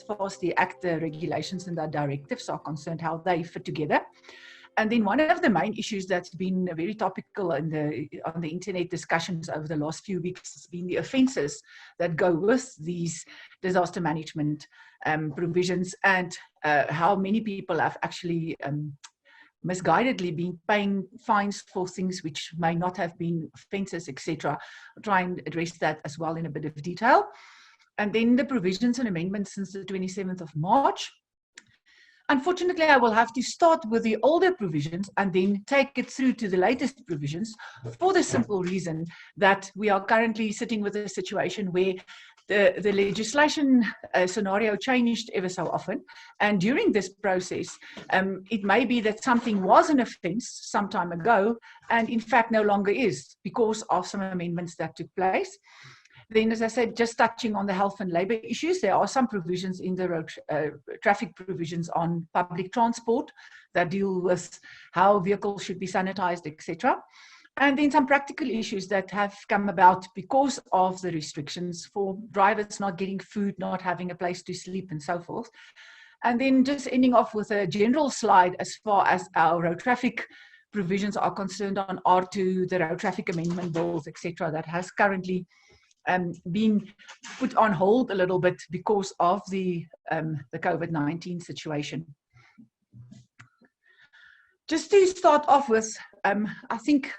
far as the Act, the regulations and the directives are concerned, how they fit together. And then one of the main issues that's been very topical on the internet discussions over the last few weeks has been the offences that go with these disaster management provisions, and how many people have actually misguidedly been paying fines for things which may not have been offences, etc. I'll try and address that as well in a bit of detail. And then the provisions and amendments since the 27th of March. Unfortunately, I will have to start with the older provisions and then take it through to the latest provisions, for the simple reason that we are currently sitting with a situation where the legislation scenario changed ever so often. And during this process, it may be that something was an offence some time ago and in fact no longer is, because of some amendments that took place. Then, as I said, just touching on the health and labour issues, there are some provisions in the road traffic provisions on public transport that deal with how vehicles should be sanitised, etc. And then some practical issues that have come about because of the restrictions for drivers not getting food, not having a place to sleep, and so forth. And then just ending off with a general slide as far as our road traffic provisions are concerned on R2, the road traffic amendment bills, etc., that has currently been put on hold a little bit because of the COVID-19 situation. Just to start off with, I think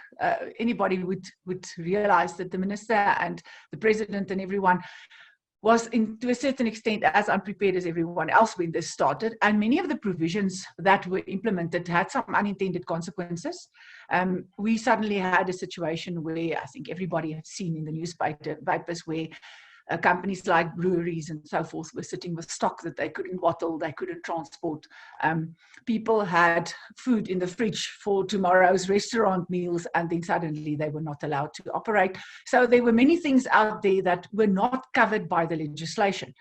anybody would realize that the minister and the president and everyone was, to a certain extent, as unprepared as everyone else when this started. And many of the provisions that were implemented had some unintended consequences. We suddenly had a situation where I think everybody had seen in the newspapers where companies like breweries and so forth were sitting with stock that they couldn't bottle, they couldn't transport. People had food in the fridge for tomorrow's restaurant meals, and then suddenly they were not allowed to operate. So there were many things out there that were not covered by the legislation.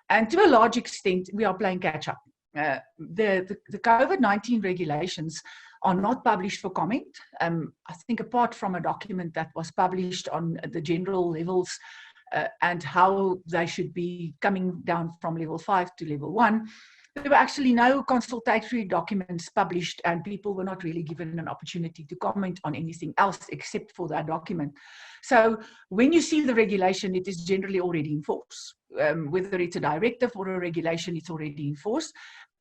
And to a large extent, we are playing catch up. The COVID-19 regulations are not published for comment. I think apart from a document that was published on the general levels and how they should be coming down from level 5 to level 1, there were actually no consultatory documents published, and people were not really given an opportunity to comment on anything else except for that document. So when you see the regulation, it is generally already in force. Whether it's a directive or a regulation, it's already in force.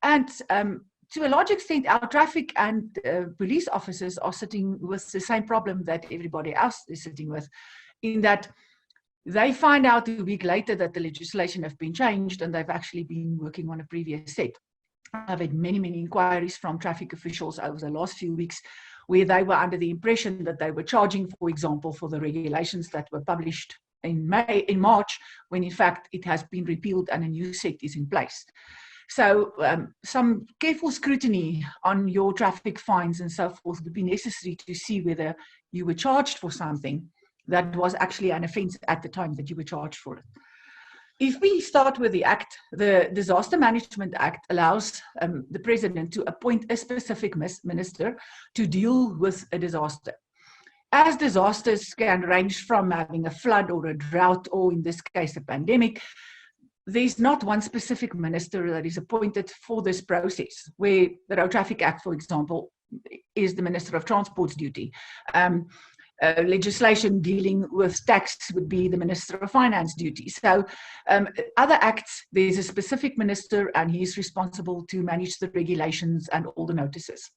And to a large extent, our traffic and police officers are sitting with the same problem that everybody else is sitting with, in that they find out a week later that the legislation has been changed and they've actually been working on a previous set. I've had many, many inquiries from traffic officials over the last few weeks where they were under the impression that they were charging, for example, for the regulations that were published in March, when in fact it has been repealed and a new set is in place. So some careful scrutiny on your traffic fines and so forth would be necessary to see whether you were charged for something that was actually an offence at the time that you were charged for it. If we start with the Act, the Disaster Management Act allows the President to appoint a specific minister to deal with a disaster. As disasters can range from having a flood or a drought, or in this case a pandemic, there's not one specific minister that is appointed for this process, where the Road Traffic Act, for example, is the Minister of Transport's duty. Legislation dealing with tax would be the Minister of Finance duty. So other acts, there's a specific minister and he's responsible to manage the regulations and all the notices.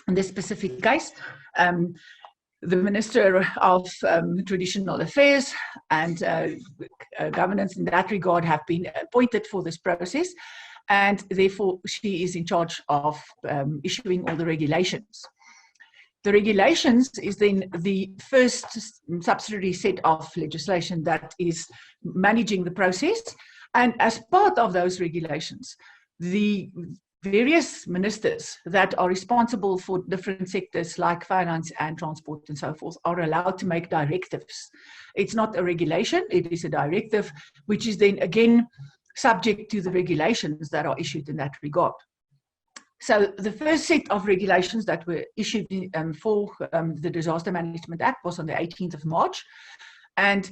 In this specific case, the Minister of Traditional Affairs and Governance in that regard have been appointed for this process, and therefore she is in charge of issuing all the regulations. The regulations is then the first subsidiary set of legislation that is managing the process. And as part of those regulations, the various ministers that are responsible for different sectors like finance and transport and so forth are allowed to make directives. It's not a regulation, it is a directive, which is then again subject to the regulations that are issued in that regard. So the first set of regulations that were issued for the Disaster Management Act was on the 18th of March. And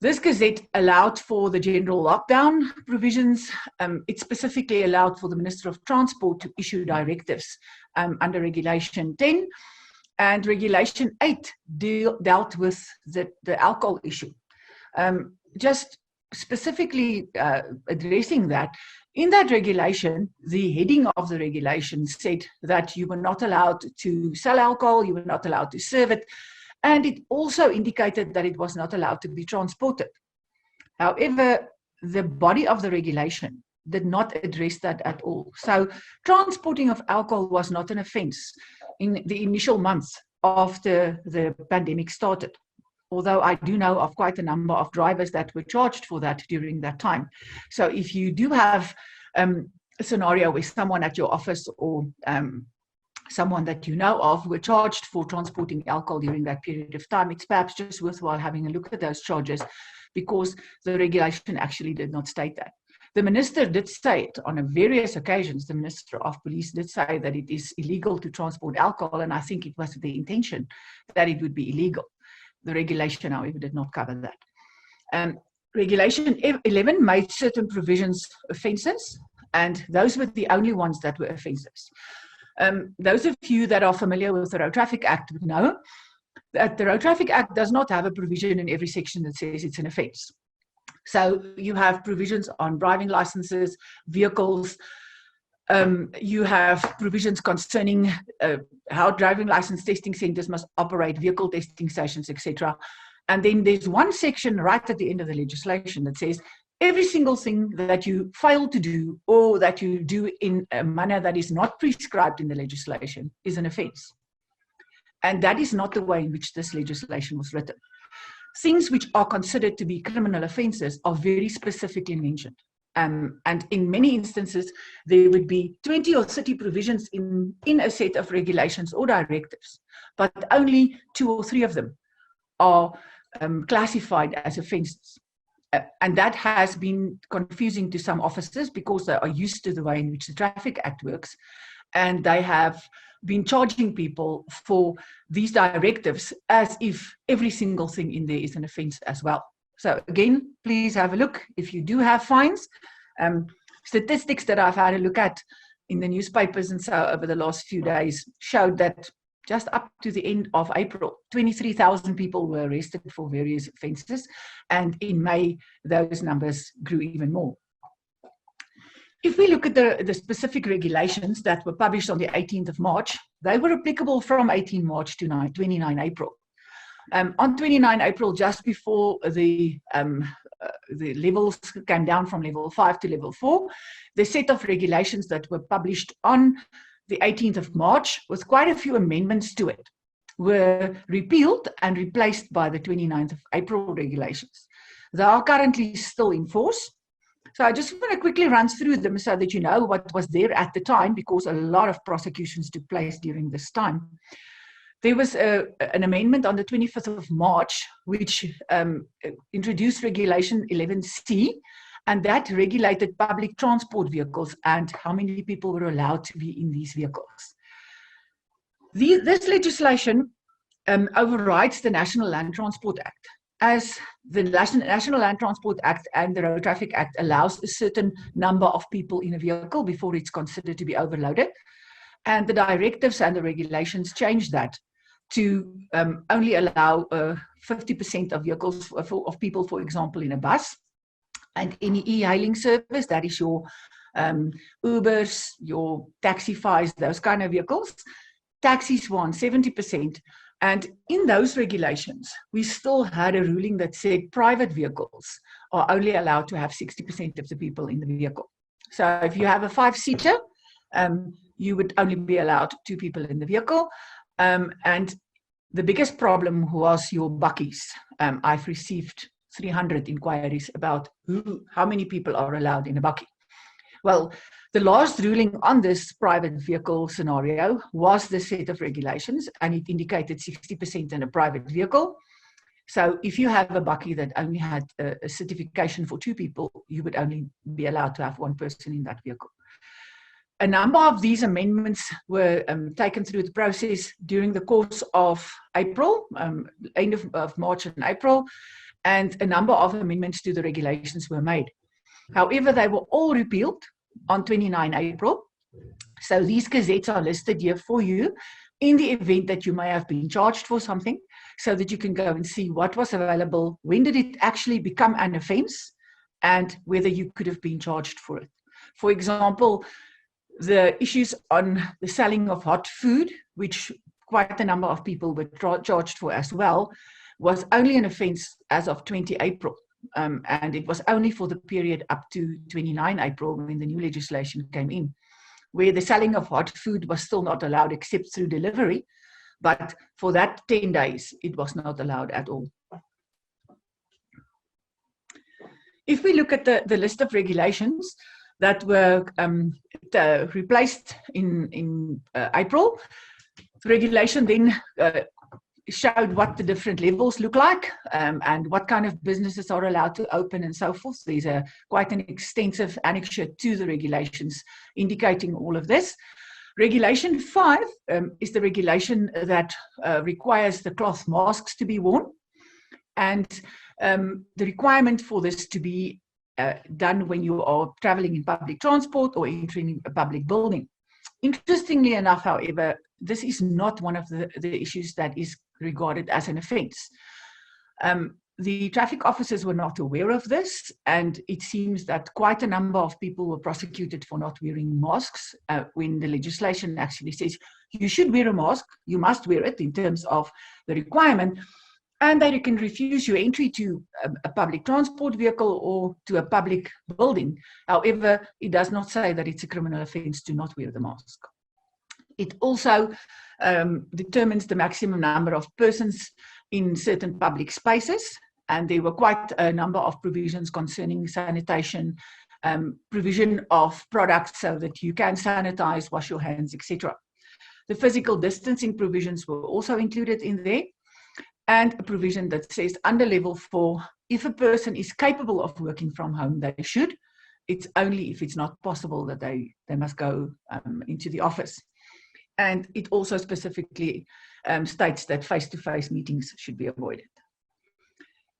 This gazette allowed for the general lockdown provisions. It specifically allowed for the Minister of Transport to issue directives under Regulation 10. And Regulation 8 dealt with the alcohol issue. Just specifically addressing that, in that regulation, the heading of the regulation said that you were not allowed to sell alcohol, you were not allowed to serve it, and it also indicated that it was not allowed to be transported. However, the body of the regulation did not address that at all. So transporting of alcohol was not an offence in the initial months after the pandemic started. Although I do know of quite a number of drivers that were charged for that during that time. So if you do have a scenario where someone at your office or someone that you know of were charged for transporting alcohol during that period of time, it's perhaps just worthwhile having a look at those charges, because the regulation actually did not state that. The minister did say it on various occasions. The Minister of Police did say that it is illegal to transport alcohol, and I think it was the intention that it would be illegal. The regulation, however, did not cover that. Regulation 11 made certain provisions offences, and those were the only ones that were offences. Those of you that are familiar with the Road Traffic Act would know that the Road Traffic Act does not have a provision in every section that says it's an offence. So you have provisions on driving licenses, vehicles. You have provisions concerning how driving license testing centres must operate, vehicle testing stations, etc. And then there's one section right at the end of the legislation that says every single thing that you fail to do or that you do in a manner that is not prescribed in the legislation is an offence. And that is not the way in which this legislation was written. Things which are considered to be criminal offences are very specifically mentioned. And in many instances, there would be 20 or 30 provisions in a set of regulations or directives, but only 2 or 3 of them are classified as offences. And that has been confusing to some officers because they are used to the way in which the Traffic Act works, and they have been charging people for these directives as if every single thing in there is an offence as well. So again, please have a look if you do have fines. Statistics that I've had a look at in the newspapers and so over the last few days showed that just up to the end of April, 23,000 people were arrested for various offences, and in May, those numbers grew even more. If we look at the specific regulations that were published on the 18th of March, they were applicable from 18 March to 29 April. On 29 April, just before the levels came down from level 5 to level 4, the set of regulations that were published on the 18th of March, with quite a few amendments to it, were repealed and replaced by the 29th of April regulations. They are currently still in force. So I just want to quickly run through them so that you know what was there at the time, because a lot of prosecutions took place during this time. There was an amendment on the 25th of March, which introduced Regulation 11C, and that regulated public transport vehicles and how many people were allowed to be in these vehicles. This legislation overrides the National Land Transport Act, as the National Land Transport Act and the Road Traffic Act allows a certain number of people in a vehicle before it's considered to be overloaded. And the directives and the regulations change that to only allow 50% of vehicles of people, for example, in a bus. And any e-hailing service, that is your Ubers, your Taxifys, those kind of vehicles. Taxis were on 70%. And in those regulations, we still had a ruling that said private vehicles are only allowed to have 60% of the people in the vehicle. So if you have a 5-seater, you would only be allowed 2 people in the vehicle. And the biggest problem was your bakkies. I've received 300 inquiries about how many people are allowed in a bakkie. Well, the last ruling on this private vehicle scenario was the set of regulations, and it indicated 60% in a private vehicle. So if you have a bakkie that only had a certification for 2 people, you would only be allowed to have 1 person in that vehicle. A number of these amendments were taken through the process during the course of April, end of March and April, and a number of amendments to the regulations were made. However, they were all repealed on 29 April. So these gazettes are listed here for you in the event that you may have been charged for something, so that you can go and see what was available, when did it actually become an offence, and whether you could have been charged for it. For example, the issues on the selling of hot food, which quite a number of people were charged for as well, was only an offence as of 20 April. And it was only for the period up to 29 April when the new legislation came in, where the selling of hot food was still not allowed except through delivery. But for that 10 days, it was not allowed at all. If we look at the list of regulations that were replaced in April, the regulation then showed what the different levels look like and what kind of businesses are allowed to open and so forth. There's quite an extensive annexure to the regulations indicating all of this. Regulation 5 is the regulation that requires the cloth masks to be worn, and the requirement for this to be done when you are traveling in public transport or entering a public building. Interestingly enough, however, this is not one of the issues that is regarded as an offence. The traffic officers were not aware of this, and it seems that quite a number of people were prosecuted for not wearing masks when the legislation actually says you should wear a mask, you must wear it in terms of the requirement, and they can refuse you entry to a public transport vehicle or to a public building. However, it does not say that it's a criminal offence to not wear the mask. It also determines the maximum number of persons in certain public spaces, and there were quite a number of provisions concerning sanitation, provision of products so that you can sanitize, wash your hands, etc. The physical distancing provisions were also included in there, and a provision that says under level 4, if a person is capable of working from home, they should. It's only if it's not possible that they must go into the office. And it also specifically states that face-to-face meetings should be avoided.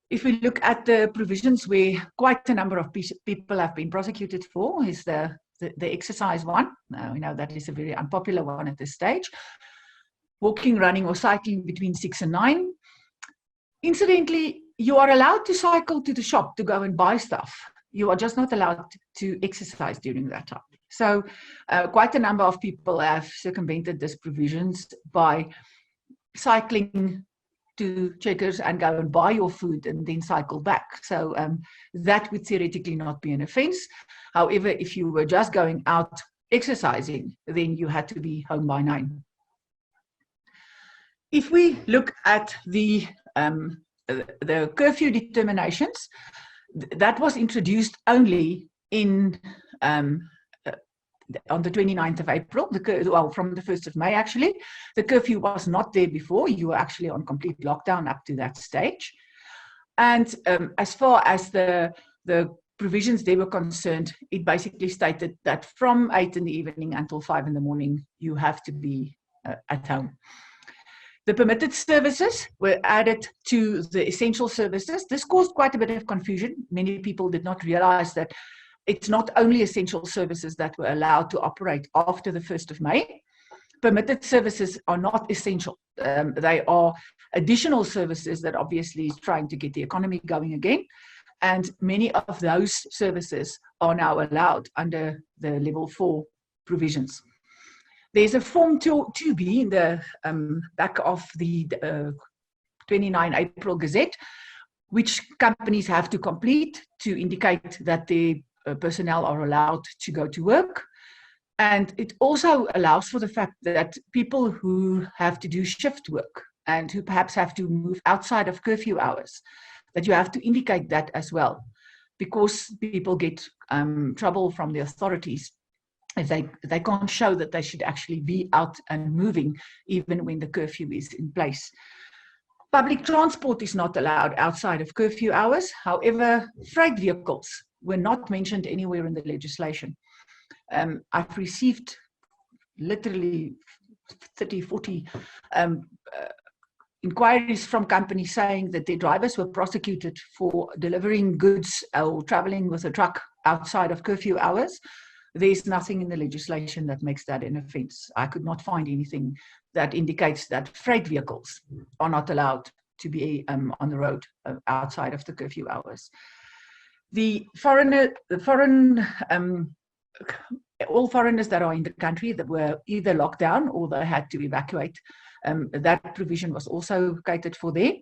If we look at the provisions where quite a number of people have been prosecuted for, is the exercise one. Now, we know that is a very unpopular one at this stage. Walking, running, or cycling between 6 and 9. Incidentally, you are allowed to cycle to the shop to go and buy stuff. You are just not allowed to exercise during that time. So quite a number of people have circumvented these provisions by cycling to Checkers and go and buy your food and then cycle back. So that would theoretically not be an offence. However, if you were just going out exercising, then you had to be home by 9. If we look at the curfew determinations, that was introduced only in on the 29th of April, from the 1st of May actually. The curfew was not there before. You were actually on complete lockdown up to that stage. And as far as the provisions they were concerned, it basically stated that from 8 in the evening until 5 in the morning, you have to be at home. The permitted services were added to the essential services. This caused quite a bit of confusion. Many people did not realize that it's not only essential services that were allowed to operate after the 1st of May. Permitted services are not essential. They are additional services that obviously is trying to get the economy going again. And many of those services are now allowed under the level 4 provisions. There's a Form 2B in the back of the 29 April Gazette, which companies have to complete to indicate that the personnel are allowed to go to work. And it also allows for the fact that people who have to do shift work and who perhaps have to move outside of curfew hours, that you have to indicate that as well, because people get trouble from the authorities if they can't show that they should actually be out and moving even when the curfew is in place. Public transport is not allowed outside of curfew hours. However, freight vehicles were not mentioned anywhere in the legislation. I've received literally 30, 40 inquiries from companies saying that their drivers were prosecuted for delivering goods or traveling with a truck outside of curfew hours. There's nothing in the legislation that makes that an offence. I could not find anything that indicates that freight vehicles are not allowed to be on the road outside of the curfew hours. All foreigners that are in the country that were either locked down or they had to evacuate, that provision was also catered for there.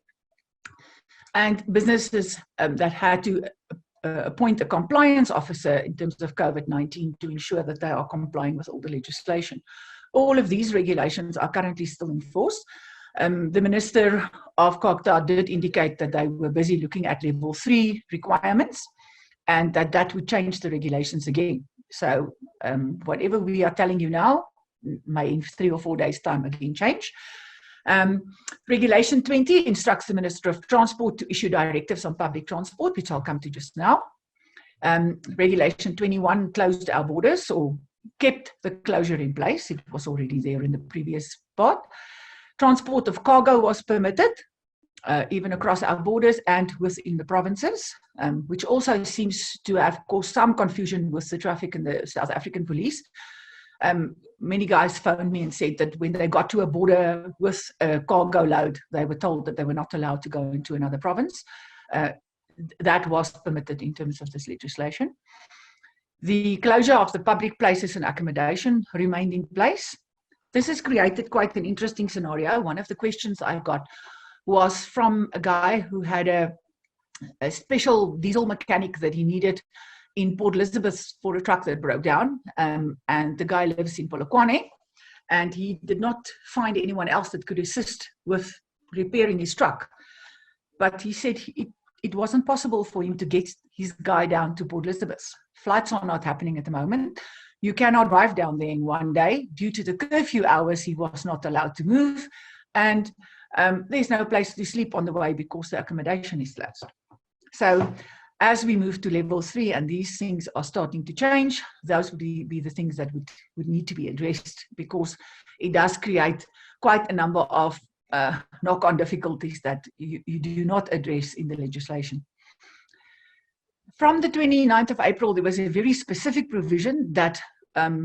And businesses that had to appoint a compliance officer in terms of COVID-19 to ensure that they are complying with all the legislation. All of these regulations are currently still in force. The Minister of COGTA did indicate that they were busy looking at level 3 requirements and that would change the regulations again. So whatever we are telling you now may in 3 or 4 days' time again change. Regulation 20 instructs the Minister of Transport to issue directives on public transport, which I'll come to just now. Regulation 21 closed our borders or kept the closure in place. It was already there in the previous part. Transport of cargo was permitted, even across our borders and within the provinces, which also seems to have caused some confusion with the traffic and the South African police. Many guys phoned me and said that when they got to a border with a cargo load, they were told that they were not allowed to go into another province. That was permitted in terms of this legislation. The closure of the public places and accommodation remained in place. This has created quite an interesting scenario. One of the questions I got was from a guy who had a special diesel mechanic that he needed in Port Elizabeth for a truck that broke down, and the guy lives in Polokwane, and he did not find anyone else that could assist with repairing his truck. But he said it wasn't possible for him to get his guy down to Port Elizabeth. Flights are not happening at the moment. You cannot drive down there in one day. Due to the curfew hours, he was not allowed to move, and there's no place to sleep on the way because the accommodation is closed. So as we move to level 3 and these things are starting to change, those would be the things that would need to be addressed, because it does create quite a number of knock-on difficulties that you do not address in the legislation. From the 29th of April, there was a very specific provision that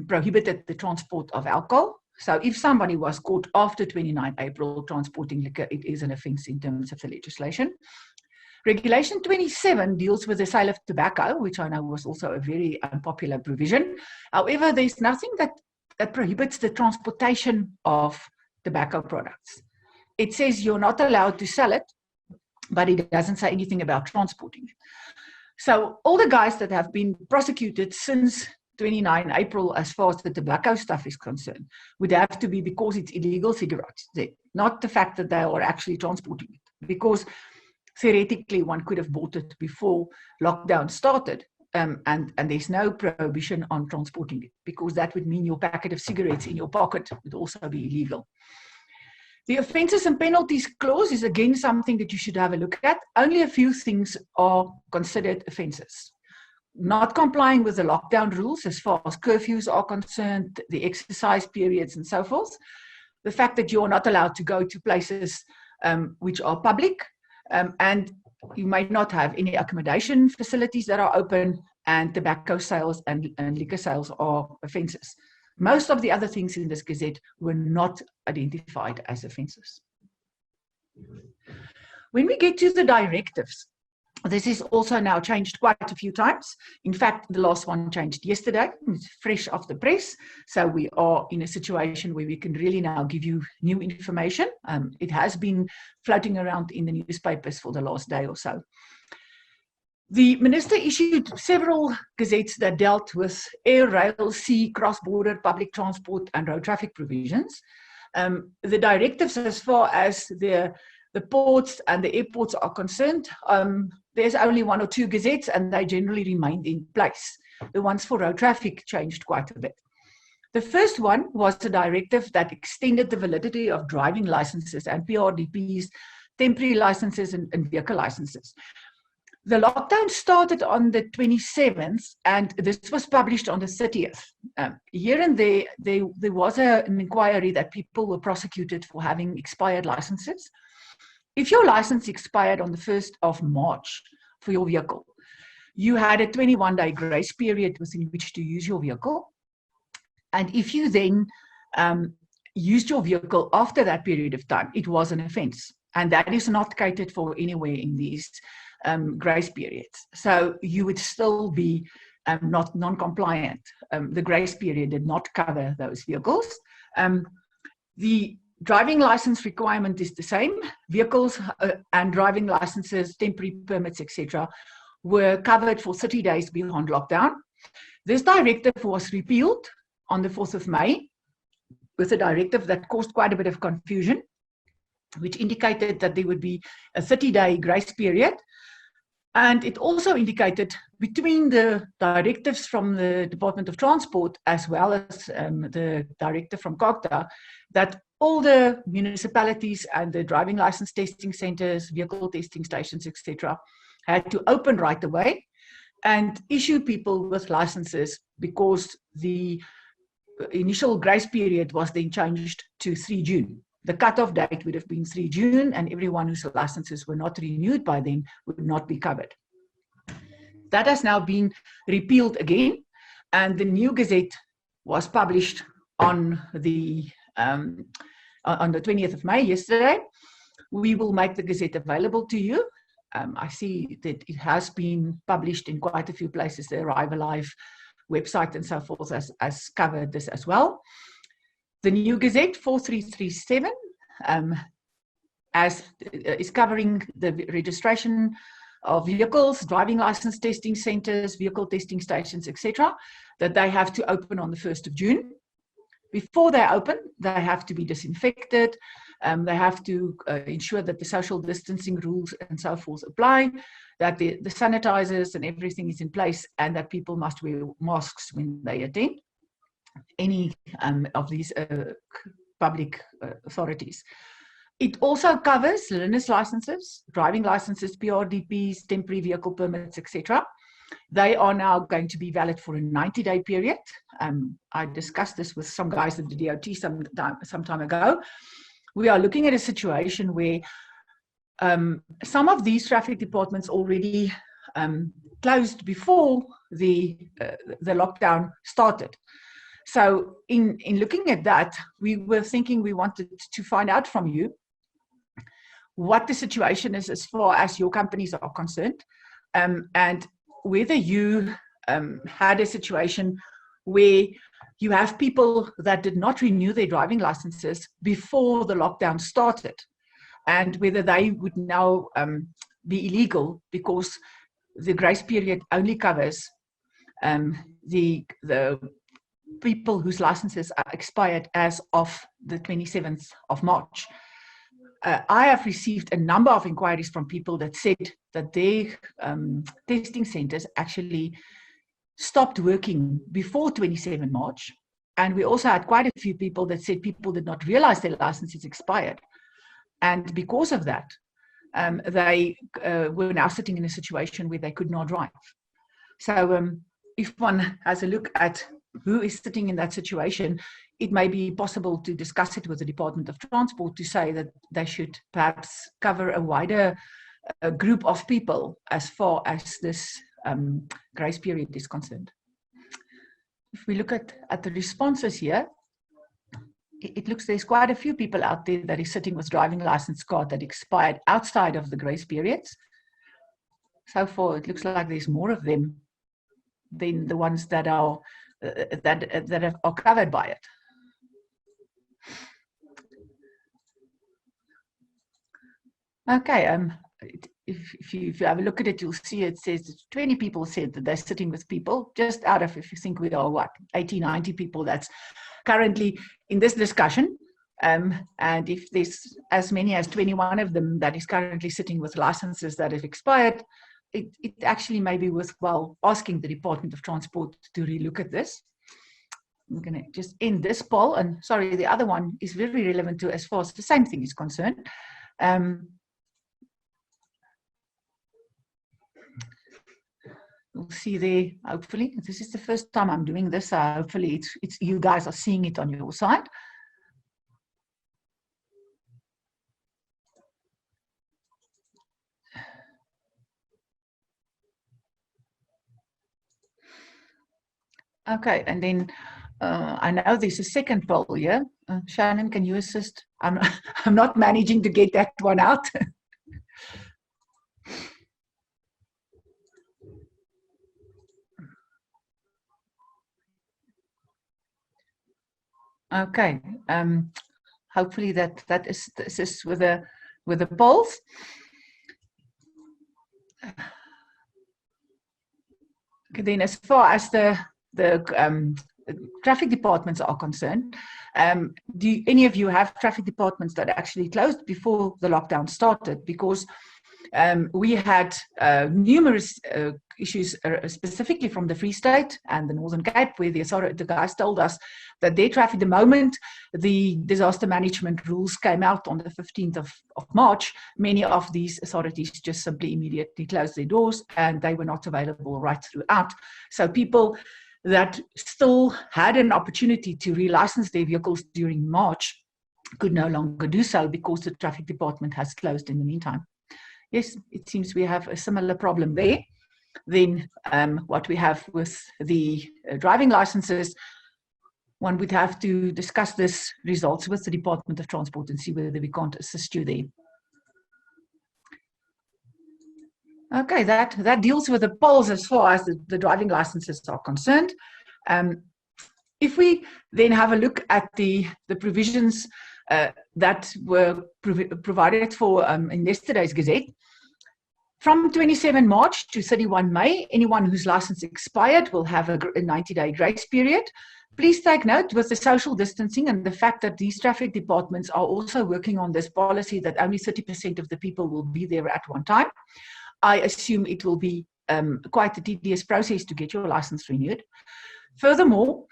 prohibited the transport of alcohol. So if somebody was caught after 29 April transporting liquor, it is an offence in terms of the legislation. Regulation 27 deals with the sale of tobacco, which I know was also a very unpopular provision. However, there's nothing that prohibits the transportation of tobacco products. It says you're not allowed to sell it, but it doesn't say anything about transporting it. So all the guys that have been prosecuted since 29 April, as far as the tobacco stuff is concerned, would have to be because it's illegal cigarettes, not the fact that they are actually transporting it. Because theoretically, one could have bought it before lockdown started, and there's no prohibition on transporting it, because that would mean your packet of cigarettes in your pocket would also be illegal. The offences and penalties clause is again something that you should have a look at. Only a few things are considered offences. Not complying with the lockdown rules as far as curfews are concerned, the exercise periods and so forth. The fact that you're not allowed to go to places which are public, and you might not have any accommodation facilities that are open, and tobacco sales and liquor sales are offences. Most of the other things in this gazette were not identified as offences. When we get to the directives, this is also now changed quite a few times. In fact, the last one changed yesterday. It's fresh off the press. So we are in a situation where we can really now give you new information. It has been floating around in the newspapers for the last day or so. The Minister issued several gazettes that dealt with air, rail, sea, cross-border, public transport and road traffic provisions. The directives as far as the ports and the airports are concerned, there's only 1 or 2 gazettes and they generally remained in place. The ones for road traffic changed quite a bit. The first one was a directive that extended the validity of driving licenses and PRDPs, temporary licenses and vehicle licenses. The lockdown started on the 27th and this was published on the 30th. Here and there was an inquiry that people were prosecuted for having expired licenses. if your license expired on the 1st of March for your vehicle, you had a 21-day grace period within which to use your vehicle. And if you then used your vehicle after that period of time, it was an offence. And that is not catered for anywhere in these grace periods. So you would still be not non-compliant. The grace period did not cover those vehicles. The driving license requirement is the same. Vehicles and driving licenses, temporary permits, etc., were covered for 30 days beyond lockdown. This directive was repealed on the 4th of May with a directive that caused quite a bit of confusion, which indicated that there would be a 30-day grace period. And it also indicated between the directives from the Department of Transport as well as the directive from Docur that all the municipalities and the driving license testing centers, vehicle testing stations, etc., had to open right away and issue people with licenses, because the initial grace period was then changed to 3 June. The cutoff date would have been 3 June, and everyone whose licenses were not renewed by then would not be covered. That has now been repealed again, and the new Gazette was published on the 20th of May, yesterday. We will make the Gazette available to you. I see that it has been published in quite a few places. The Arrive Alive website and so forth has covered this as well. The new Gazette 4337 is covering the registration of vehicles, driving license testing centers, vehicle testing stations, etc., that they have to open on the 1st of June. Before they open, they have to be disinfected. They have to ensure that the social distancing rules and so forth apply, that the sanitizers and everything is in place, and that people must wear masks when they attend any of these public authorities. It also covers learner's licenses, driving licenses, PRDPs, temporary vehicle permits, etc. They are now going to be valid for a 90-day period. I discussed this with some guys at the DOT some time ago. We are looking at a situation where some of these traffic departments already closed before the lockdown started. So in looking at that, we were thinking we wanted to find out from you what the situation is as far as your companies are concerned, and whether you had a situation where you have people that did not renew their driving licenses before the lockdown started, and whether they would now be illegal because the grace period only covers the people whose licenses are expired as of the 27th of March. I have received a number of inquiries from people that said that their testing centers actually stopped working before 27 March. And we also had quite a few people that said people did not realize their licenses expired. And because of that, they were now sitting in a situation where they could not drive. So if one has a look at who is sitting in that situation, it may be possible to discuss it with the Department of Transport to say that they should perhaps cover a wider group of people as far as this grace period is concerned. If we look at the responses here, it looks there's quite a few people out there that is sitting with driving license card that expired outside of the grace periods. So far, it looks like there's more of them than the ones that are are covered by it. Okay, if you have a look at it, you'll see it says 20 people said that they're sitting with people, just out of, if you think we are what, 80, 90 people that's currently in this discussion. And if there's as many as 21 of them that is currently sitting with licenses that have expired, it actually may be worthwhile asking the Department of Transport to relook at this. I'm going to just end this poll, and sorry, the other one is very relevant to as far as the same thing is concerned. You'll see there, hopefully, this is the first time I'm doing this, hopefully it's you guys are seeing it on your side. Okay, and then I know there's a second poll here. Shannon, can you assist? I'm not managing to get that one out. Okay. Hopefully that assists with the polls. Okay, then, as far as the traffic departments are concerned, do any of you have traffic departments that actually closed before the lockdown started? Because we had numerous issues specifically from the Free State and the Northern Cape, where the guys told us that their traffic, the moment the disaster management rules came out on the 15th of March, many of these authorities just simply immediately closed their doors and they were not available right throughout. So people that still had an opportunity to relicense their vehicles during March could no longer do so because the traffic department has closed in the meantime. Yes, it seems we have a similar problem there. Then what we have with the driving licenses, one would have to discuss this results with the Department of Transport and see whether we can't assist you there. Okay, that deals with the polls as far as the driving licenses are concerned. If we then have a look at the provisions that were provided for in yesterday's Gazette, from 27 March to 31 May, anyone whose license expired will have a 90-day grace period. Please take note with the social distancing and the fact that these traffic departments are also working on this policy that only 30% of the people will be there at one time. I assume it will be quite a tedious process to get your license renewed. Furthermore,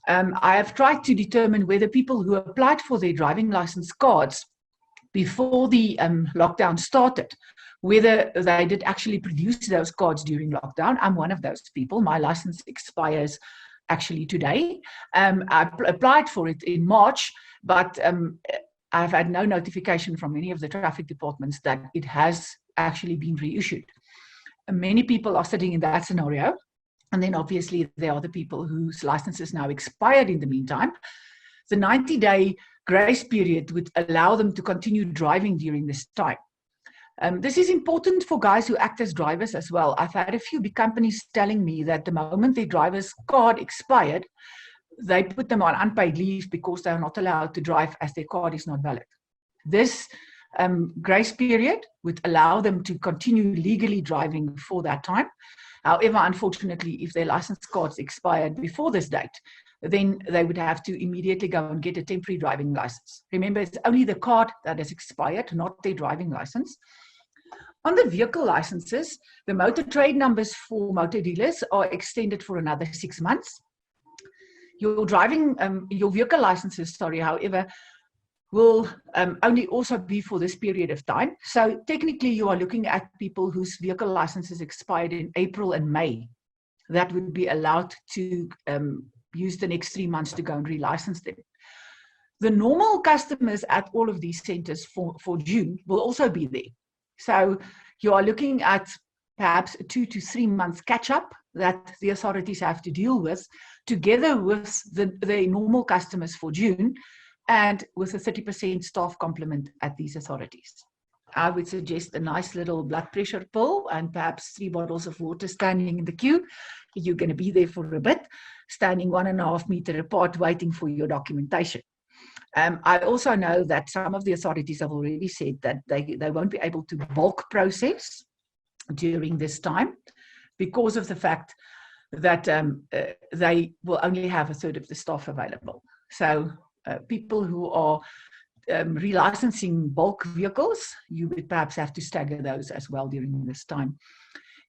I have tried to determine whether people who applied for their driving license cards before the lockdown started, whether they did actually produce those cards during lockdown. I'm one of those people. My license expires actually today. I applied for it in March, but I've had no notification from any of the traffic departments that it has actually been reissued. Many people are sitting in that scenario. And then obviously there are the people whose licenses now expired in the meantime. The 90-day grace period would allow them to continue driving during this time. This is important for guys who act as drivers as well. I've had a few big companies telling me that the moment their driver's card expired, they put them on unpaid leave because they're not allowed to drive as their card is not valid. This grace period would allow them to continue legally driving for that time. However, unfortunately, if their license cards expired before this date, then they would have to immediately go and get a temporary driving license. Remember, it's only the card that has expired, not their driving license. On the vehicle licenses, the motor trade numbers for motor dealers are extended for another 6 months. Your vehicle licenses, however, will only also be for this period of time. So technically you are looking at people whose vehicle licenses expired in April and May. That would be allowed to use the next 3 months to go and relicense them. The normal customers at all of these centers for June will also be there. So you are looking at perhaps a 2 to 3 months catch-up that the authorities have to deal with, together with the normal customers for June, and with a 30% staff complement at these authorities. I would suggest a nice little blood pressure pill and perhaps 3 bottles of water standing in the queue. You're going to be there for a bit, standing 1.5 meters apart, waiting for your documentation. I also know that some of the authorities have already said that they won't be able to bulk process during this time because of the fact that they will only have a third of the staff available. So people who are relicensing bulk vehicles, you would perhaps have to stagger those as well during this time.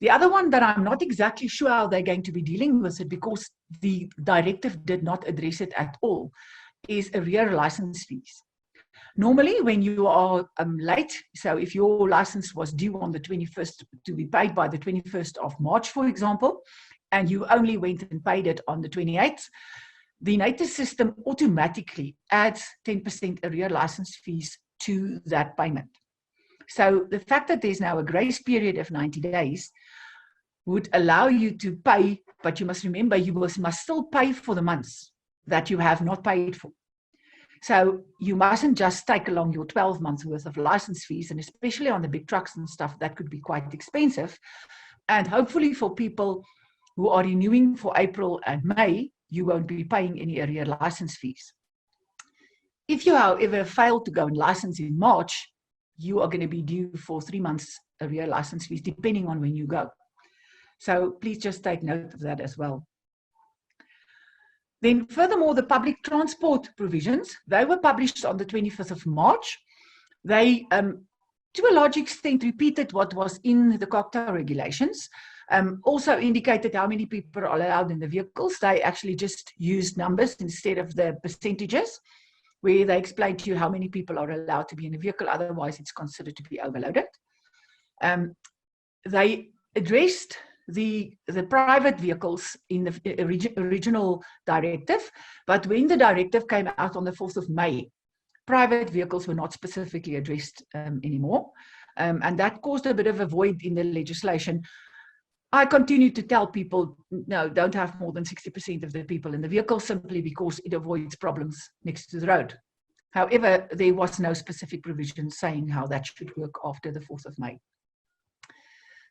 The other one that I'm not exactly sure how they're going to be dealing with it, because the directive did not address it at all, is arrear license fees. Normally, when you are late, so if your license was due on the 21st to be paid by the 21st of March, for example, and you only went and paid it on the 28th, the NATIS system automatically adds 10% arrear license fees to that payment. So the fact that there's now a grace period of 90 days would allow you to pay, but you must remember you must still pay for the months that you have not paid for. So you mustn't just take along your 12 months worth of license fees, and especially on the big trucks and stuff, that could be quite expensive. And hopefully for people who are renewing for April and May, you won't be paying any arrear license fees. If you, however, fail to go and license in March, you are going to be due for 3 months arrear license fees, depending on when you go. So please just take note of that as well. Then furthermore, the public transport provisions, they were published on the 25th of March. They, to a large extent, repeated what was in the Docur regulations, also indicated how many people are allowed in the vehicles. They actually just used numbers instead of the percentages, where they explain to you how many people are allowed to be in a vehicle, otherwise it's considered to be overloaded. They addressed the private vehicles in the original directive, but when the directive came out on the 4th of May, private vehicles were not specifically addressed anymore, and that caused a bit of a void in the legislation. I continue to tell people, no, don't have more than 60% of the people in the vehicle, simply because it avoids problems next to the road. However, there was no specific provision saying how that should work after the 4th of May.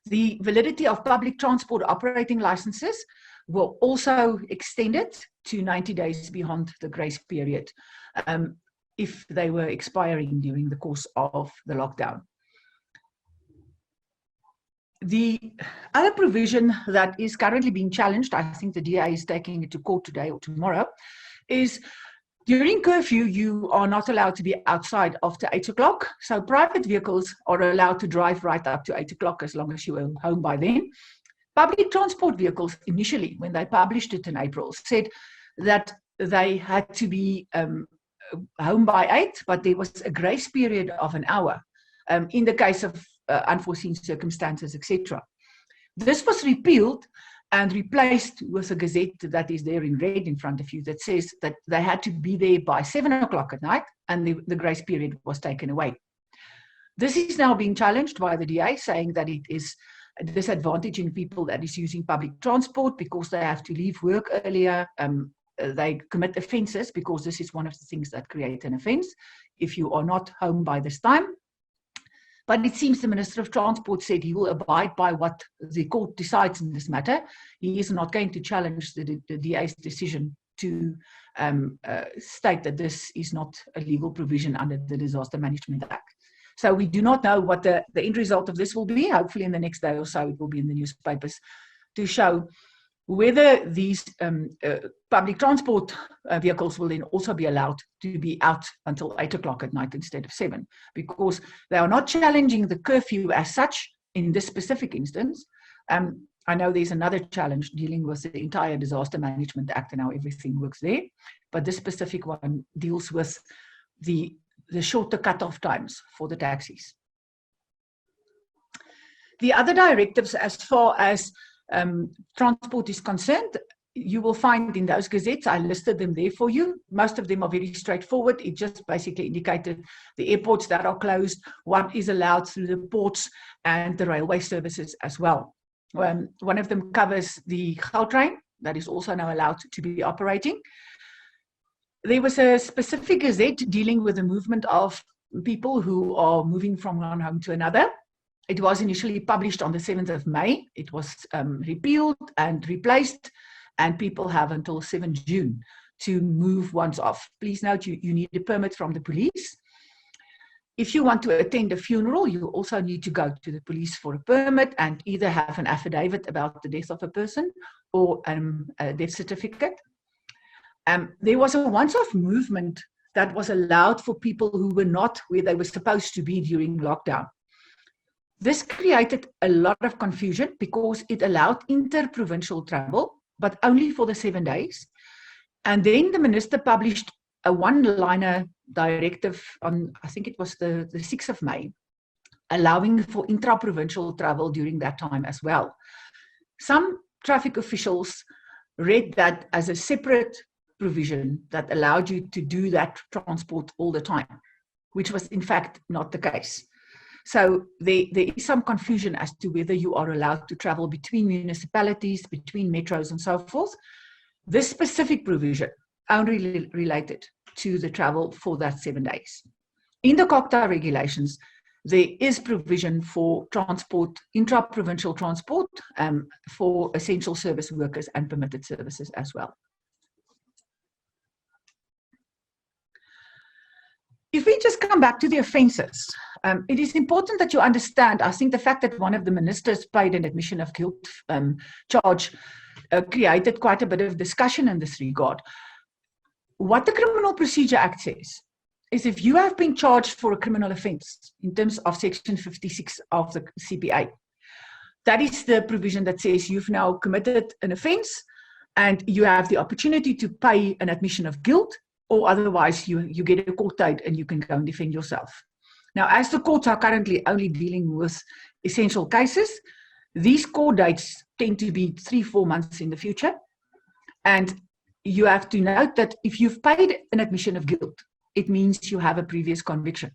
The validity of public transport operating licenses were also extended to 90 days beyond the grace period if they were expiring during the course of the lockdown. The other provision that is currently being challenged, I think the DA is taking it to court today or tomorrow, is during curfew, you are not allowed to be outside after 8 o'clock. So private vehicles are allowed to drive right up to 8 o'clock as long as you are home by then. Public transport vehicles, initially, when they published it in April, said that they had to be home by 8, but there was a grace period of an hour in the case of unforeseen circumstances, etc. This was repealed and replaced with a gazette that is there in red in front of you that says that they had to be there by 7 o'clock at night, and the grace period was taken away. This is now being challenged by the DA, saying that it is disadvantaging people that is using public transport because they have to leave work earlier. They commit offences because this is one of the things that create an offence if you are not home by this time. But it seems the Minister of Transport said he will abide by what the court decides in this matter. He is not going to challenge the DA's decision to state that this is not a legal provision under the Disaster Management Act. So we do not know what the end result of this will be. Hopefully in the next day or so it will be in the newspapers to show whether these public transport vehicles will then also be allowed to be out until 8 o'clock at night instead of 7, because they are not challenging the curfew as such in this specific instance. I know there's another challenge dealing with the entire Disaster Management Act and how everything works there, but this specific one deals with the shorter cut-off times for the taxis. The other directives, as far as transport is concerned, you will find in those gazettes, I listed them there for you. Most of them are very straightforward. It just basically indicated the airports that are closed, what is allowed through the ports, and the railway services as well. One of them covers the Gautrain, that is also now allowed to be operating. There was a specific gazette dealing with the movement of people who are moving from one home to another. It was initially published on the 7th of May. It was repealed and replaced, and people have until 7 June to move once off. Please note, you need a permit from the police. If you want to attend a funeral, you also need to go to the police for a permit and either have an affidavit about the death of a person or a death certificate. There was a once-off movement that was allowed for people who were not where they were supposed to be during lockdown. This created a lot of confusion because it allowed inter-provincial travel, but only for the 7 days. And then the minister published a one-liner directive on, I think it was the 6th of May, allowing for intra-provincial travel during that time as well. Some traffic officials read that as a separate provision that allowed you to do that transport all the time, which was in fact not the case. So there is some confusion as to whether you are allowed to travel between municipalities, between metros and so forth. This specific provision only related to the travel for that 7 days. In the COCTA regulations, there is provision for transport, intra-provincial transport for essential service workers and permitted services as well. If we just come back to the offences, it is important that you understand, I think the fact that one of the ministers paid an admission of guilt charge created quite a bit of discussion in this regard. What the Criminal Procedure Act says is if you have been charged for a criminal offence in terms of Section 56 of the CPA, that is the provision that says you've now committed an offence and you have the opportunity to pay an admission of guilt, or otherwise you get a court date and you can go and defend yourself. Now, as the courts are currently only dealing with essential cases, these court dates tend to be 3-4 months in the future. And you have to note that if you've paid an admission of guilt, it means you have a previous conviction.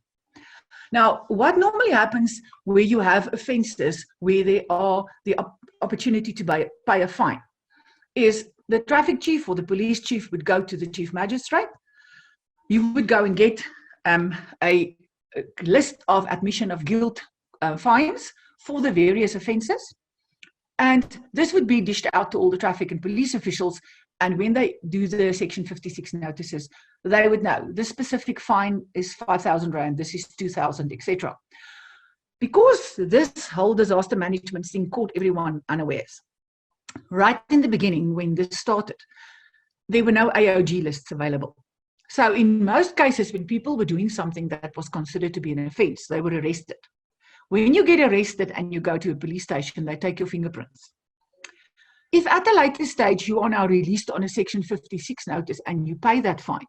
Now, what normally happens where you have offences where there are the opportunity to pay a fine is the traffic chief or the police chief would go to the chief magistrate. You would go and get a list of admission of guilt fines for the various offences. And this would be dished out to all the traffic and police officials. And when they do the Section 56 notices, they would know this specific fine is 5,000 Rand, this is 2,000, etc. Because this whole disaster management thing caught everyone unawares. Right in the beginning, when this started, there were no AOG lists available. So in most cases, when people were doing something that was considered to be an offence, they were arrested. When you get arrested and you go to a police station, they take your fingerprints. If at a later stage you are now released on a Section 56 notice and you pay that fine,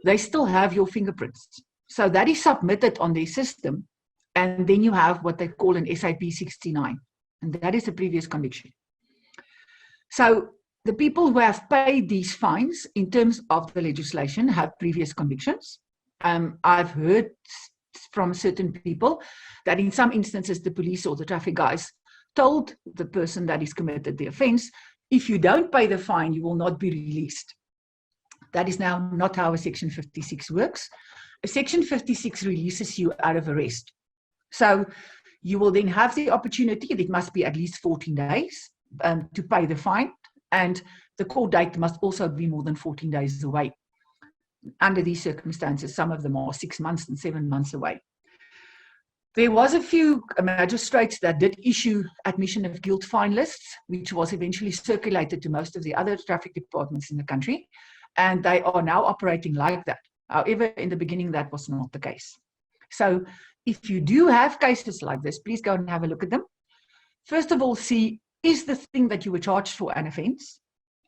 they still have your fingerprints. So that is submitted on their system, and then you have what they call an SIP 69, and that is a previous conviction. So the people who have paid these fines in terms of the legislation have previous convictions. I've heard from certain people that in some instances the police or the traffic guys told the person that is committed the offence, if you don't pay the fine, you will not be released. That is now not how a Section 56 works. A Section 56 releases you out of arrest. So you will then have the opportunity, it must be at least 14 days to pay the fine, and the court date must also be more than 14 days away. Under these circumstances, some of them are 6 months and 7 months away. There was a few magistrates that did issue admission of guilt fine lists, which was eventually circulated to most of the other traffic departments in the country, and they are now operating like that. However, in the beginning, that was not the case. So if you do have cases like this, please go and have a look at them. First of all, see, is the thing that you were charged for an offence?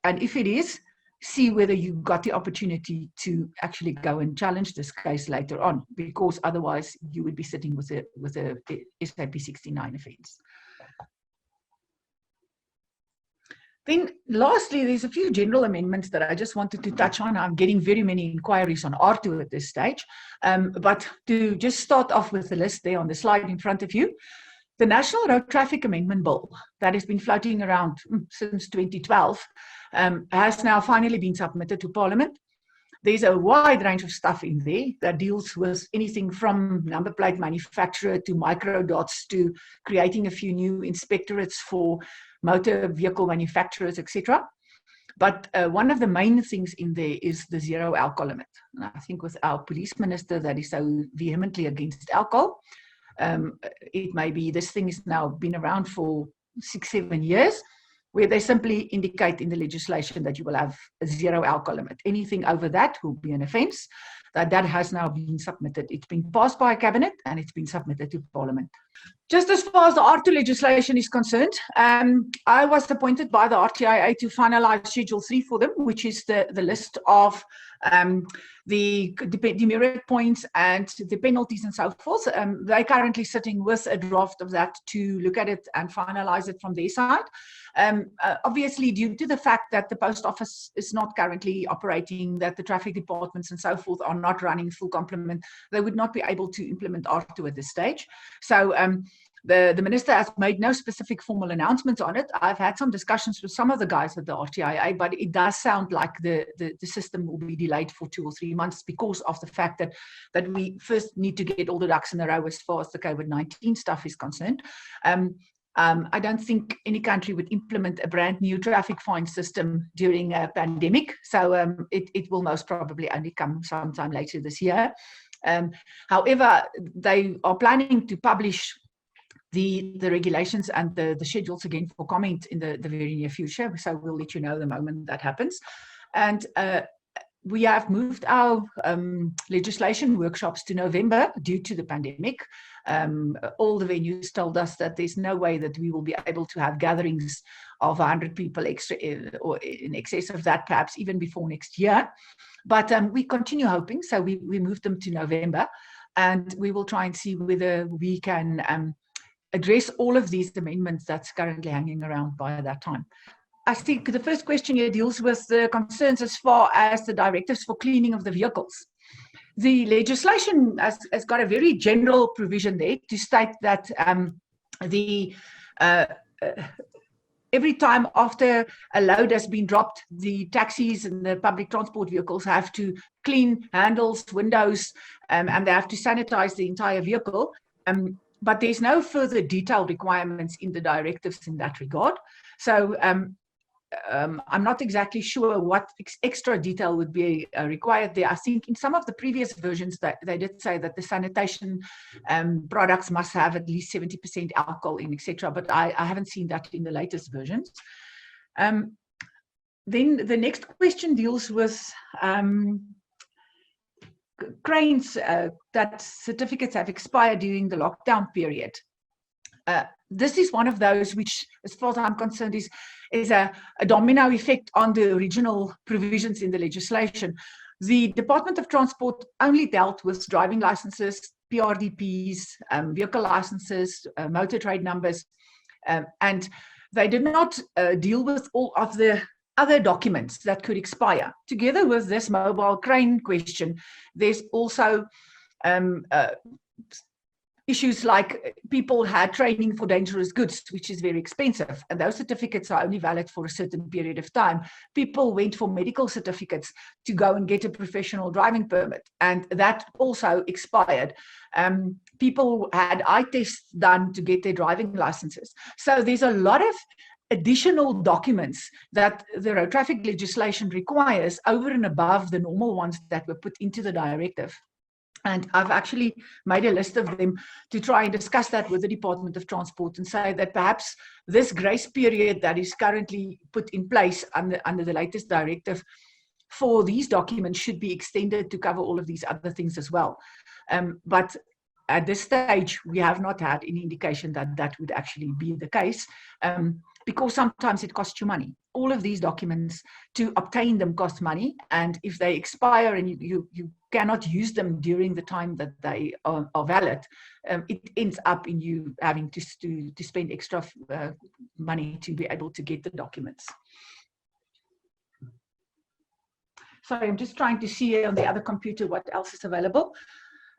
And if it is, see whether you got the opportunity to actually go and challenge this case later on, because otherwise you would be sitting with a SIP 69 offence. Then lastly, there's a few general amendments that I just wanted to touch on. I'm getting very many inquiries on R2 at this stage, but to just start off with the list there on the slide in front of you, the National Road Traffic Amendment Bill that has been floating around since 2012 has now finally been submitted to Parliament. There's a wide range of stuff in there that deals with anything from number plate manufacturer to microdots to creating a few new inspectorates for motor vehicle manufacturers, etc. But one of the main things in there is the zero alcohol limit. And I think with our police minister that is so vehemently against alcohol, it may be this thing has now been around for 6-7 years, where they simply indicate in the legislation that you will have a zero alcohol limit. Anything over that will be an offence. That has now been submitted. It's been passed by Cabinet and it's been submitted to Parliament. Just as far as the R2 legislation is concerned, I was appointed by the RTIA to finalise Schedule 3 for them, which is the list of the demerit points and the penalties and so forth. They're currently sitting with a draft of that to look at it and finalize it from their side. Obviously, due to the fact that the post office is not currently operating, that the traffic departments and so forth are not running full complement, they would not be able to implement R2 at this stage. So the minister has made no specific formal announcements on it. I've had some discussions with some of the guys at the RTIA, but it does sound like the system will be delayed for 2 or 3 months because of the fact that we first need to get all the ducks in a row as far as the COVID-19 stuff is concerned. I don't think any country would implement a brand new traffic fine system during a pandemic. So it will most probably only come sometime later this year. However, they are planning to publish the regulations and the schedules again for comment in the very near future. So we'll let you know the moment that happens. And we have moved our legislation workshops to November due to the pandemic. All the venues told us that there's no way that we will be able to have gatherings of 100 people extra or in excess of that, perhaps even before next year. But we continue hoping, so we moved them to November, and we will try and see whether we can address all of these amendments that's currently hanging around by that time. I think the first question here deals with the concerns as far as the directives for cleaning of the vehicles. The legislation has got a very general provision there to state that every time after a load has been dropped, the taxis and the public transport vehicles have to clean handles, windows, and they have to sanitize the entire vehicle. But there's no further detailed requirements in the directives in that regard. So I'm not exactly sure what extra detail would be required there. I think in some of the previous versions that they did say that the sanitation products must have at least 70% alcohol in, etc. But I haven't seen that in the latest versions. Then the next question deals with cranes that certificates have expired during the lockdown period. This is one of those which, as far as I'm concerned, is a domino effect on the original provisions in the legislation. The Department of Transport only dealt with driving licenses, PRDPs, vehicle licenses, motor trade numbers, and they did not deal with all of the other documents that could expire. Together with this mobile crane question, there's also issues like people had training for dangerous goods, which is very expensive, and those certificates are only valid for a certain period of time. People went for medical certificates to go and get a professional driving permit, and that also expired. People had eye tests done to get their driving licenses. So there's a lot of additional documents that the road traffic legislation requires over and above the normal ones that were put into the directive. And I've actually made a list of them to try and discuss that with the Department of Transport and say that perhaps this grace period that is currently put in place under the latest directive for these documents should be extended to cover all of these other things as well. But at this stage, we have not had any indication that that would actually be the case, because sometimes it costs you money. All of these documents, to obtain them, cost money, and if they expire and you cannot use them during the time that they are valid, it ends up in you having to spend extra money to be able to get the documents. Sorry, I'm just trying to see on the other computer what else is available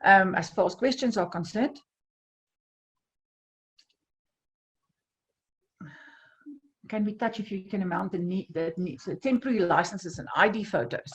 as far as questions are concerned. Can we touch, if you can, amount that needs temporary licenses and ID photos?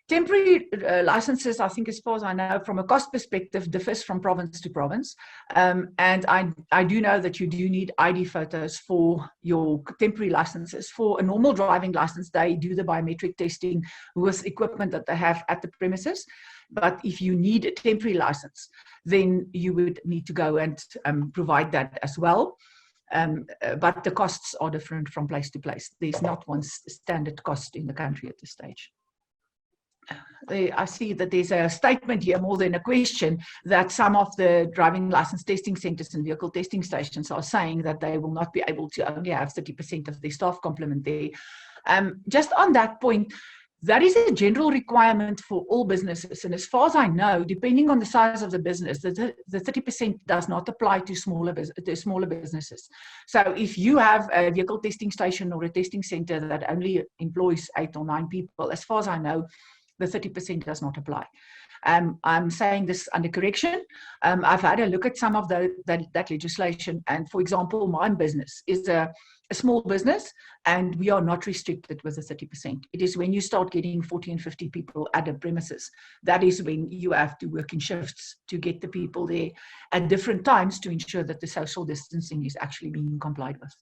Temporary licenses, I think, as far as I know, from a cost perspective, differs from province to province. And I do know that you do need ID photos for your temporary licenses. For a normal driving license, they do the biometric testing with equipment that they have at the premises. But if you need a temporary license, then you would need to go and provide that as well. But the costs are different from place to place. There's not one standard cost in the country at this stage. I see that there's a statement here more than a question that some of the driving license testing centers and vehicle testing stations are saying that they will not be able to only have 30% of their staff complement there. Just on that point, That is a general requirement for all businesses. And as far as I know, depending on the size of the business, the 30% does not apply to smaller businesses. So if you have a vehicle testing station or a testing center that only employs 8 or 9 people, as far as I know, the 30% does not apply. I'm saying this under correction. I've had a look at some of that legislation. And for example, my business is a small business, and we are not restricted with the 30%. It is when you start getting 40 and 50 people at the premises, that is when you have to work in shifts to get the people there at different times to ensure that the social distancing is actually being complied with.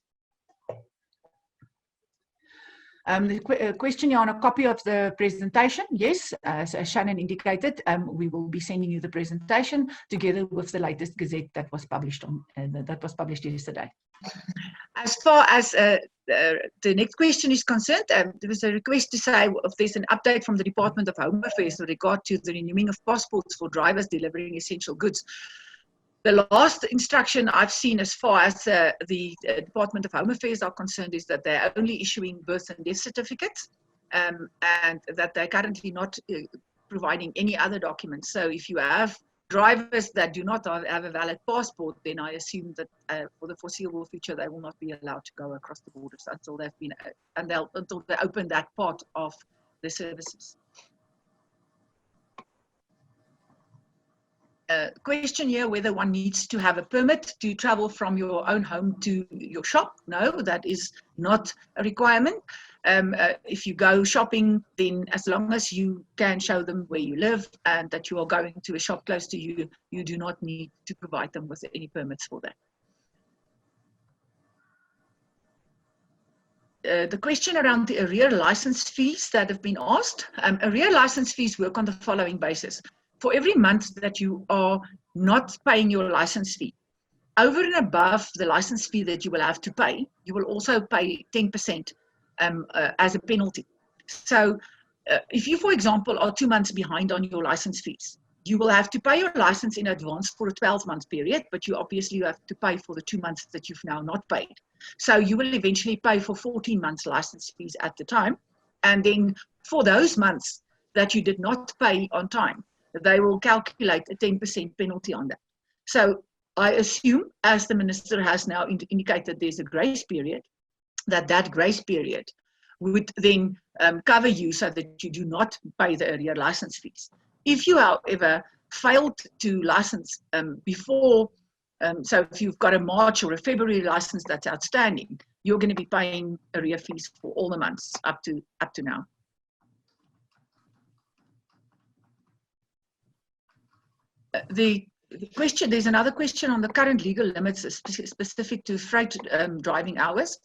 The question here on a copy of the presentation. Yes, as Shannon indicated, we will be sending you the presentation together with the latest Gazette that was published yesterday. As far as the next question is concerned, there was a request to say if there's an update from the Department of Home Affairs with regard to the renewing of passports for drivers delivering essential goods. The last instruction I've seen as far as the Department of Home Affairs are concerned is that they're only issuing birth and death certificates, and that they're currently not providing any other documents. So if you have drivers that do not have a valid passport, then I assume that for the foreseeable future they will not be allowed to go across the borders until they've been until they open that part of the services. Question here whether one needs to have a permit to travel from your own home to your shop. No, that is not a requirement. If you go shopping, then as long as you can show them where you live and that you are going to a shop close to you, you do not need to provide them with any permits for that. The question around the arrear license fees that have been asked. Arrear license fees work on the following basis. For every month that you are not paying your license fee, over and above the license fee that you will have to pay, you will also pay 10% as a penalty. So if you, for example, are 2 months behind on your license fees, you will have to pay your license in advance for a 12-month period, but you obviously have to pay for the 2 months that you've now not paid. So you will eventually pay for 14 months license fees at the time. And then for those months that you did not pay on time, they will calculate a 10% penalty on that. So I assume, as the Minister has now indicated, there's a grace period, that grace period would then cover you so that you do not pay the arrear license fees. If you, however, failed to license before, so if you've got a March or a February license that's outstanding, you're going to be paying arrear fees for all the months up to now. The question, there's another question on the current legal limits specific to freight driving hours.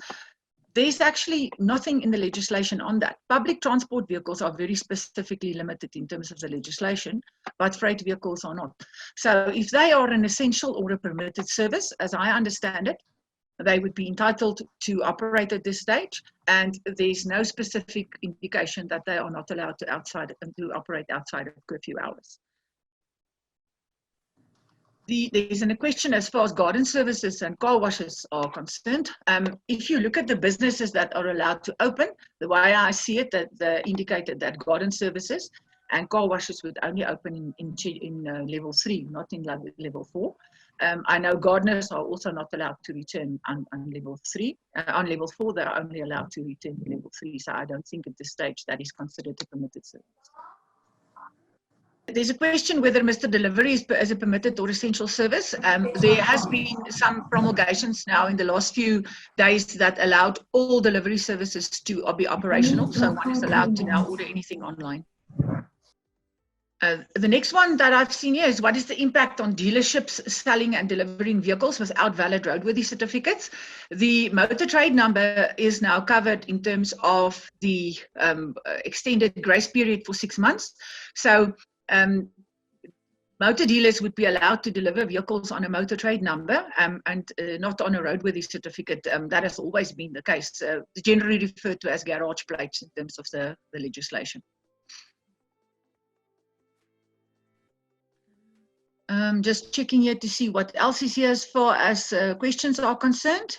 There's actually nothing in the legislation on that. Public transport vehicles are very specifically limited in terms of the legislation, but freight vehicles are not. So if they are an essential or a permitted service, as I understand it, they would be entitled to operate at this stage, and there's no specific indication that they are not allowed to operate outside of curfew hours. There's a question as far as garden services and car washes are concerned. If you look at the businesses that are allowed to open, the way I see it, that they indicated that garden services and car washes would only open in level 3, not in level 4. I know gardeners are also not allowed to return on level 3. On level 4, they are only allowed to return to level 3. So I don't think at this stage that is considered a permitted service. There's a question whether Mr. Delivery is a permitted or essential service. There has been some promulgations now in the last few days that allowed all delivery services to be operational. So one is allowed to now order anything online. The next one that I've seen here is what is the impact on dealerships selling and delivering vehicles without valid roadworthy certificates? The motor trade number is now covered in terms of the extended grace period for 6 months. So motor dealers would be allowed to deliver vehicles on a motor trade number and not on a roadworthy certificate. That has always been the case, generally referred to as garage plates in terms of the legislation. Just checking here to see what else is here as far as questions are concerned.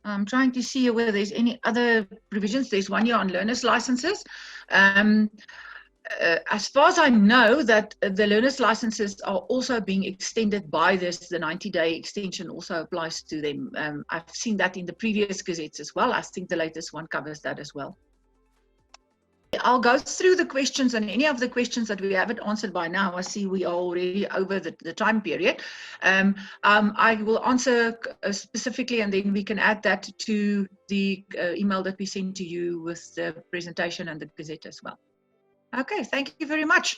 I'm trying to see whether there's any other provisions. There's one here on learners' licenses. As far as I know, that the learners' licenses are also being extended by this. The 90-day extension also applies to them. I've seen that in the previous gazettes as well. I think the latest one covers that as well. I'll go through the questions, and any of the questions that we haven't answered by now, I see we are already over the time period. I will answer specifically, and then we can add that to the email that we send to you with the presentation and the gazette as well. Okay, thank you very much.